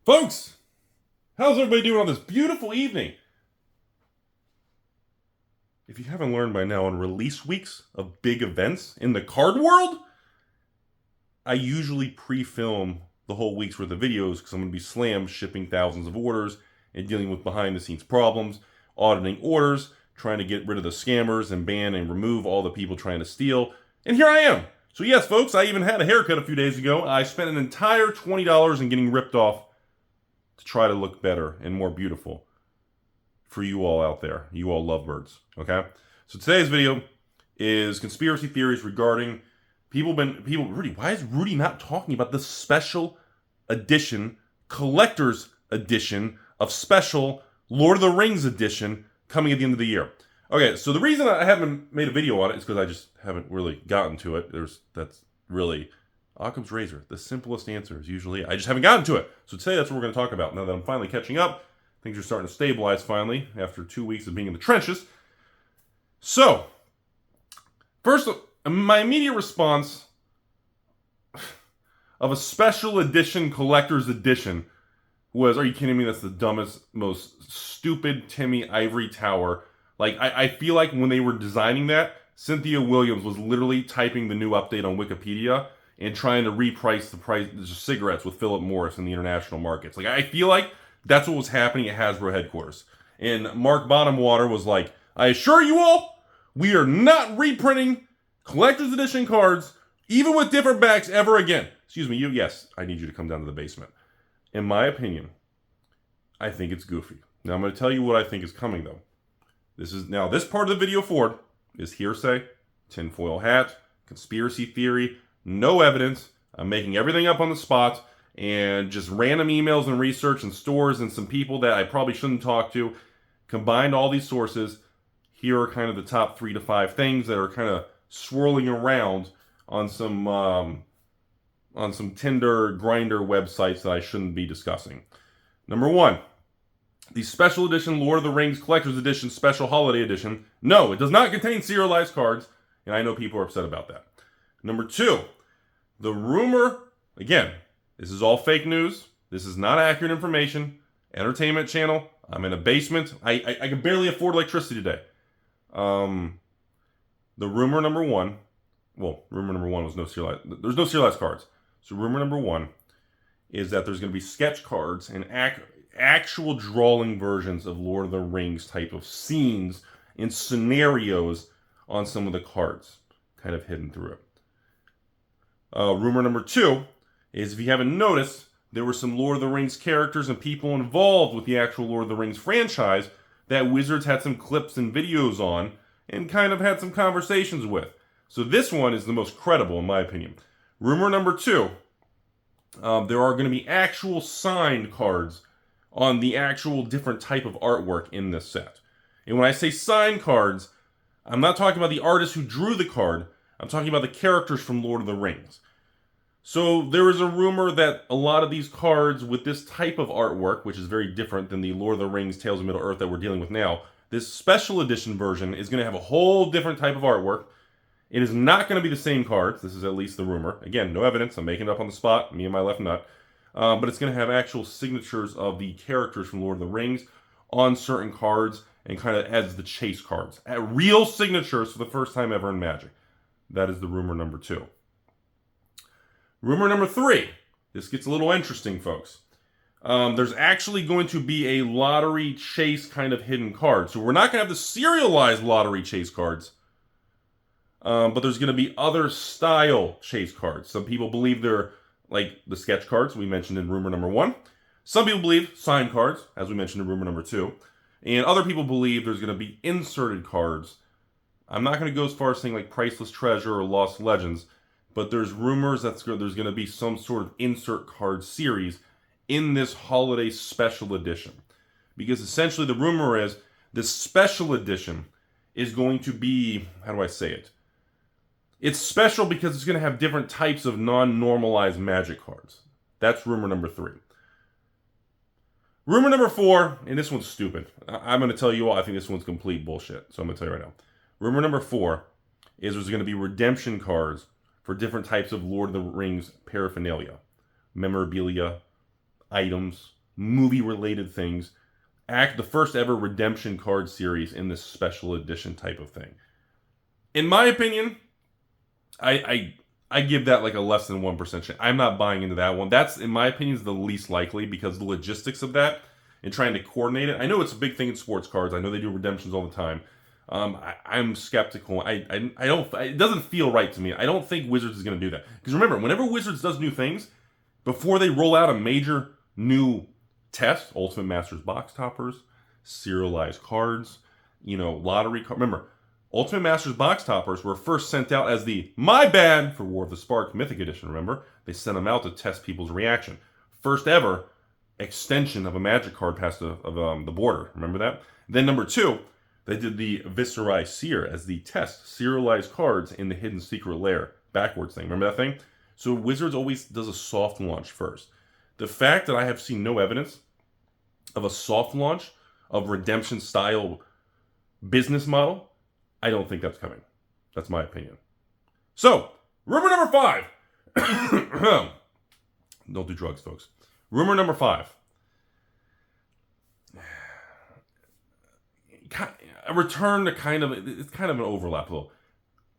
Folks, how's everybody doing on this beautiful evening? If you haven't learned by now, on release weeks of big events in the card world, I usually pre-film the whole week's worth of videos because I'm going to be slammed shipping thousands of orders and dealing with behind-the-scenes problems, auditing orders, trying to get rid of the scammers and ban and remove all the people trying to steal. And here I am. So yes, folks, I even had a haircut a few days ago. I spent an entire $20 in getting ripped off to try to look better and more beautiful for you all out there, you all lovebirds, okay? So today's video is conspiracy theories regarding Rudy, why is Rudy not talking about the special edition, collector's edition of special Lord of the Rings edition coming at the end of the year? Okay, so the reason I haven't made a video on it is because I just haven't really gotten to it. That's really Occam's razor. The simplest answer is usually I just haven't gotten to it. So today that's what we're going to talk about. Now that I'm finally catching up, things are starting to stabilize finally after 2 weeks of being in the trenches. So, first, my immediate response of a special edition collector's edition was, are you kidding me? That's the dumbest, most stupid Timmy ivory tower. Like, I feel like when they were designing that, Cynthia Williams was literally typing the new update on Wikipedia and trying to reprice the price of cigarettes with Philip Morris in the international markets. Like, I feel like that's what was happening at Hasbro headquarters. And Mark Bottomwater was like, I assure you all, we are not reprinting collector's edition cards, even with different backs, ever again. Excuse me, yes, I need you to come down to the basement. In my opinion, I think it's goofy. Now, I'm going to tell you what I think is coming, though. This part of the video forward is hearsay, tinfoil hat, conspiracy theory, no evidence. I'm making everything up on the spot and just random emails and research and stores and some people that I probably shouldn't talk to. Combined all these sources, here are kind of the top 3 to 5 things that are kind of swirling around on some Tinder grinder websites that I shouldn't be discussing. Number 1, the special edition Lord of the Rings Collector's Edition Special Holiday Edition. No, it does not contain serialized cards, and I know people are upset about that. Number 2, the rumor, again, this is all fake news. This is not accurate information. Entertainment channel. I'm in a basement. I can barely afford electricity today. The rumor number 1, rumor number 1 was there's no serialized cards. So rumor number 1 is that there's going to be sketch cards and actual drawing versions of Lord of the Rings type of scenes and scenarios on some of the cards, kind of hidden through it. Rumor number 2 is, if you haven't noticed, there were some Lord of the Rings characters and people involved with the actual Lord of the Rings franchise that Wizards had some clips and videos on and kind of had some conversations with. So this one is the most credible, in my opinion. Rumor number 2, there are going to be actual signed cards on the actual different type of artwork in this set. And when I say signed cards, I'm not talking about the artist who drew the card. I'm talking about the characters from Lord of the Rings. So there is a rumor that a lot of these cards with this type of artwork, which is very different than the Lord of the Rings Tales of Middle-earth that we're dealing with now, this special edition version is going to have a whole different type of artwork. It is not going to be the same cards. This is at least the rumor. Again, no evidence. I'm making it up on the spot, me and my left nut. But it's going to have actual signatures of the characters from Lord of the Rings on certain cards and kind of as the chase cards. Real signatures for the first time ever in Magic. That is the rumor number 2. Rumor number 3. This gets a little interesting, folks. There's actually going to be a lottery chase kind of hidden card. So we're not going to have the serialized lottery chase cards. But there's going to be other style chase cards. Some people believe they're like the sketch cards we mentioned in rumor number 1. Some people believe signed cards, as we mentioned in rumor number 2. And other people believe there's going to be inserted cards. I'm not going to go as far as saying like Priceless Treasure or Lost Legends, but there's rumors that there's going to be some sort of insert card series in this holiday special edition. Because essentially the rumor is this special edition is going to be, how do I say it? It's special because it's going to have different types of non-normalized Magic cards. That's rumor number 3. Rumor number 4, and this one's stupid. I'm going to tell you all, I think this one's complete bullshit. So I'm going to tell you right now. Rumor number 4 is there's going to be redemption cards for different types of Lord of the Rings paraphernalia, memorabilia, items, movie-related things, the first ever redemption card series in this special edition type of thing. In my opinion, I give that like a less than 1% chance. I'm not buying into that one. That's, in my opinion, is the least likely because the logistics of that and trying to coordinate it. I know it's a big thing in sports cards. I know they do redemptions all the time. I'm skeptical. I don't. It doesn't feel right to me. I don't think Wizards is going to do that. Because remember, whenever Wizards does new things, before they roll out a major new test, Ultimate Masters box toppers, serialized cards, lottery card. Remember, Ultimate Masters box toppers were first sent out as the My Bad for War of the Spark Mythic Edition. Remember, they sent them out to test people's reaction. First ever extension of a Magic card past the border. Remember that? Then number 2. They did the Viscerai Seer as the test serialized cards in the Hidden Secret Lair backwards thing. Remember that thing? So Wizards always does a soft launch first. The fact that I have seen no evidence of a soft launch of redemption style business model, I don't think that's coming. That's my opinion. So, rumor number 5. Don't do drugs, folks. Rumor number 5. A return to it's kind of an overlap though.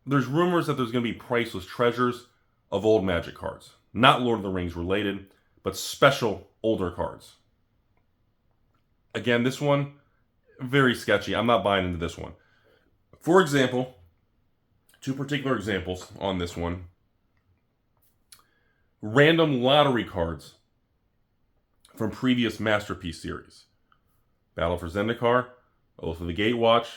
There's rumors that there's going to be priceless treasures of old Magic cards. Not Lord of the Rings related, but special older cards. Again, this one, very sketchy. I'm not buying into this one. For example, 2 particular examples on this one. Random lottery cards from previous Masterpiece series. Battle for Zendikar, Oath of the Gatewatch,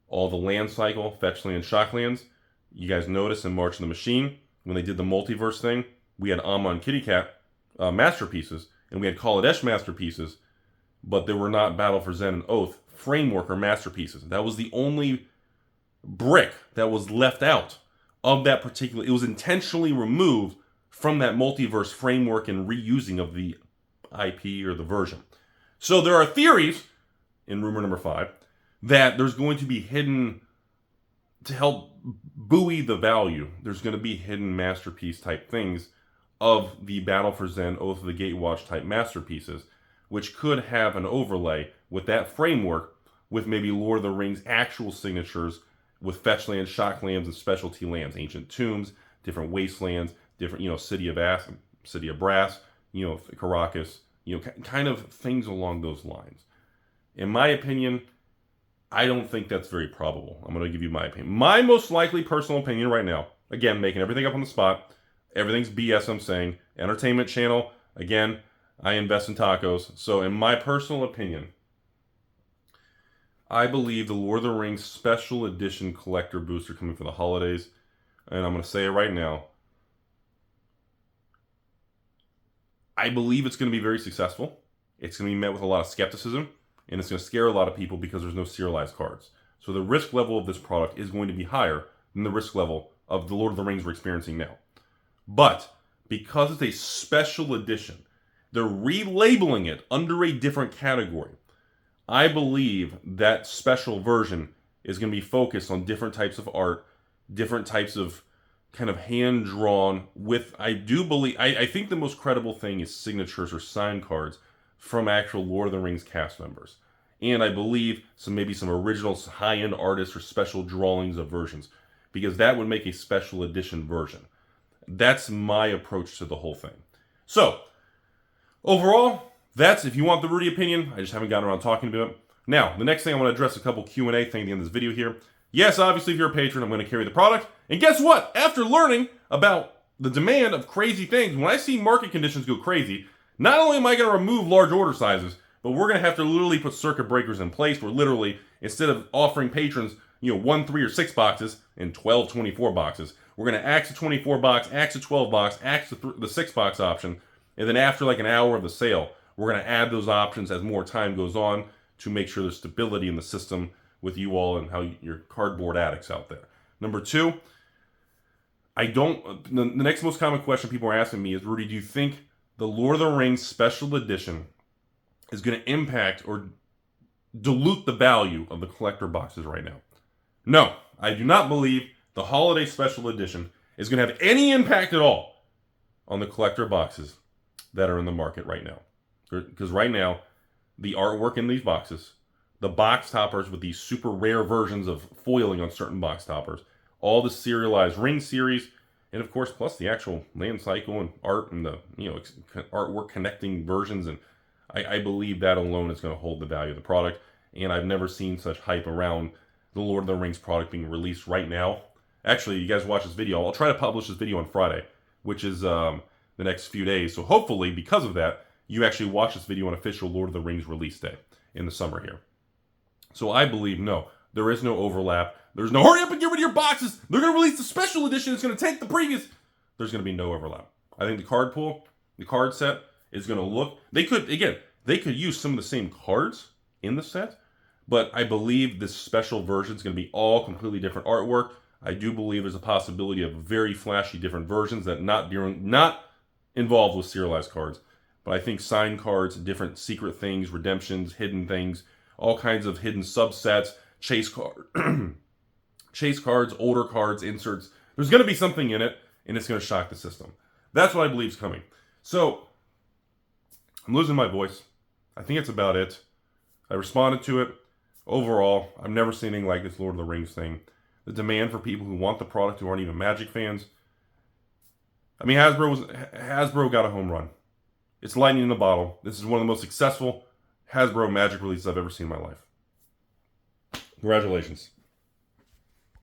all the land cycle, fetch land, shock lands. You guys noticed in March of the Machine, when they did the multiverse thing, we had Amma and Kitty Cat masterpieces, and we had Kaladesh masterpieces, but there were not Battle for Zen and Oath framework or masterpieces. That was the only brick that was left out of that particular. It was intentionally removed from that multiverse framework and reusing of the IP or the version. So there are theories in rumor number 5 that there's going to be hidden, to help buoy the value, there's going to be hidden masterpiece type things of the Battle for Zen, Oath of the Gatewatch type masterpieces, which could have an overlay with that framework with maybe Lord of the Rings actual signatures with fetch lands, shock lands, and specialty lands, ancient tombs, different wastelands, different, City of Brass, Caracas, kind of things along those lines. In my opinion, I don't think that's very probable. I'm going to give you my opinion. My most likely personal opinion right now, again, making everything up on the spot, everything's BS I'm saying, entertainment channel, again, I invest in tacos. So in my personal opinion, I believe the Lord of the Rings Special Edition Collector Booster coming for the holidays, and I'm going to say it right now, I believe it's going to be very successful. It's going to be met with a lot of skepticism, and it's going to scare a lot of people because there's no serialized cards. So the risk level of this product is going to be higher than the risk level of the Lord of the Rings we're experiencing now. But because it's a special edition, they're relabeling it under a different category. I believe that special version is going to be focused on different types of art, different types of kind of hand-drawn with, I think the most credible thing is signatures or signed cards from actual Lord of the Rings cast members. And I believe maybe some original high-end artists or special drawings of versions, because that would make a special edition version. That's my approach to the whole thing. So, overall, that's, if you want the Rudy opinion, I just haven't gotten around talking about it. Now, the next thing I want to address a couple Q&A thing at the end of this video here. Yes, obviously, if you're a patron, I'm going to carry the product. And guess what? After learning about the demand of crazy things, when I see market conditions go crazy, not only am I going to remove large order sizes, but we're going to have to literally put circuit breakers in place where literally, instead of offering patrons, 1, 3, or 6 boxes and 12, 24 boxes, we're going to axe a 24 box, axe a 12 box, axe the 6 box option, and then after like an hour of the sale, we're going to add those options as more time goes on to make sure there's stability in the system with you all and how your cardboard addicts out there. Number 2, the next most common question people are asking me is, Rudy, do you think the Lord of the Rings Special Edition is going to impact or dilute the value of the collector boxes right now? No, I do not believe the Holiday Special Edition is going to have any impact at all on the collector boxes that are in the market right now. Because right now, the artwork in these boxes, the box toppers with these super rare versions of foiling on certain box toppers, all the serialized ring series, and of course, plus the actual land cycle and art and the artwork connecting versions, and I believe that alone is going to hold the value of the product. And I've never seen such hype around the Lord of the Rings product being released right now. Actually, you guys watch this video. I'll try to publish this video on Friday, which is the next few days. So hopefully, because of that, you actually watch this video on official Lord of the Rings release day in the summer here. So I believe, no, there is no overlap. There's no hurry up and get rid of your boxes. They're going to release the special edition. It's going to take the previous. There's going to be no overlap. I think the card pool, the card set is going to look. They could use some of the same cards in the set, but I believe this special version is going to be all completely different artwork. I do believe there's a possibility of very flashy different versions that not involved with serialized cards. But I think signed cards, different secret things, redemptions, hidden things, all kinds of hidden subsets, chase cards, older cards, inserts. There's going to be something in it, and it's going to shock the system. That's what I believe is coming. So, I'm losing my voice. I think it's about it. I responded to it. Overall, I've never seen anything like this Lord of the Rings thing. The demand for people who want the product who aren't even Magic fans. I mean, Hasbro got a home run. It's lightning in a bottle. This is one of the most successful Hasbro Magic releases I've ever seen in my life. Congratulations.